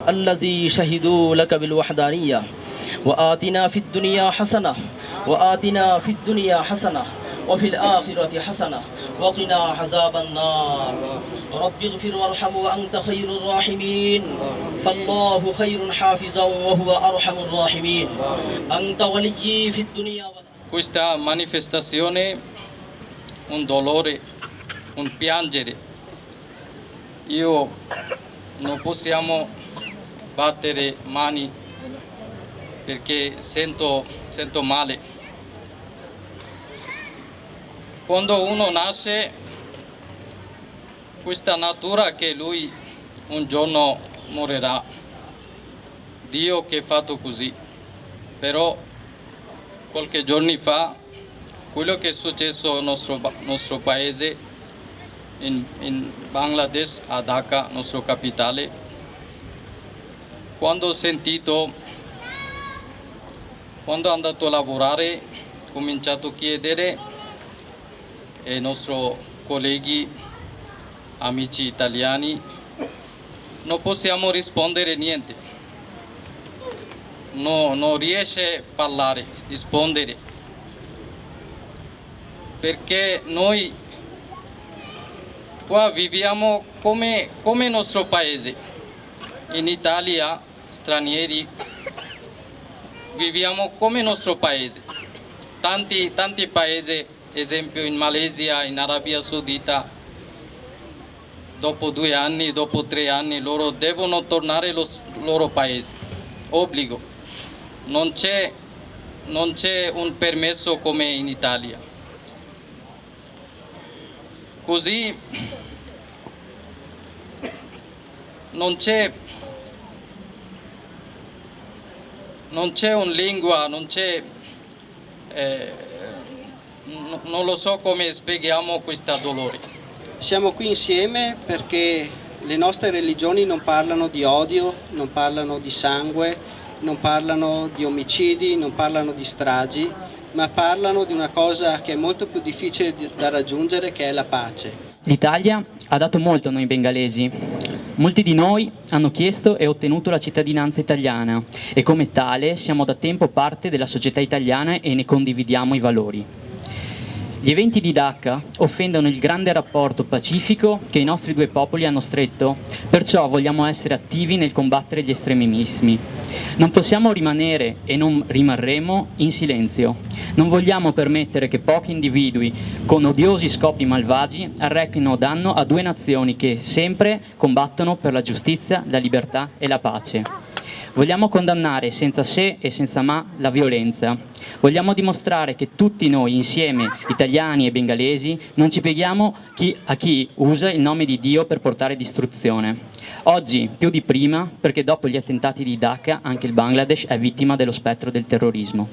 الذي شهدوا لك بالوحدانية وآتنا في الدنيا حسنة وآتنا في الدنيا حسنة وفي الآخرة حسنة وقنا عذاب النار رب اغفر وارحم وأنت خير الراحمين فالله خير حافظا وهو أرحم الراحمين أنت وليي في الدنيا. Questa manifestazione, un dolore, un piangere. Io non possiamo battere mani perché sento male. Quando uno nasce, questa natura che lui un giorno morirà. Dio che ha fatto così. Però qualche giorno fa, quello che è successo nel nostro paese, in Bangladesh, a Dhaka, nostra capitale, quando ho sentito, quando sono andato a lavorare, ho cominciato a chiedere ai nostri colleghi, amici italiani, non possiamo rispondere niente. Non riesce a parlare, rispondere, perché noi qua viviamo come il nostro paese. In Italia, stranieri, viviamo come il nostro paese. Tanti paesi, esempio in Malesia, in Arabia Saudita, dopo 2 anni, dopo 3 anni, loro devono tornare al loro paese. Obbligo. Non c'è un permesso come in Italia. Così non c'è una lingua, non lo so come spieghiamo questo dolore. Siamo qui insieme perché le nostre religioni non parlano di odio, non parlano di sangue, non parlano di omicidi, non parlano di stragi, ma parlano di una cosa che è molto più difficile da raggiungere, che è la pace. L'Italia ha dato molto a noi bengalesi. Molti di noi hanno chiesto e ottenuto la cittadinanza italiana e come tale siamo da tempo parte della società italiana e ne condividiamo i valori. Gli eventi di Dhaka offendono il grande rapporto pacifico che i nostri due popoli hanno stretto, perciò vogliamo essere attivi nel combattere gli estremismi. Non possiamo rimanere e non rimarremo in silenzio. Non vogliamo permettere che pochi individui con odiosi scopi malvagi arrechino danno a 2 nazioni che sempre combattono per la giustizia, la libertà e la pace. Vogliamo condannare senza se e senza ma la violenza. Vogliamo dimostrare che tutti noi insieme, italiani e bengalesi, non ci pieghiamo a chi usa il nome di Dio per portare distruzione. Oggi, più di prima, perché dopo gli attentati di Dhaka, anche il Bangladesh è vittima dello spettro del terrorismo.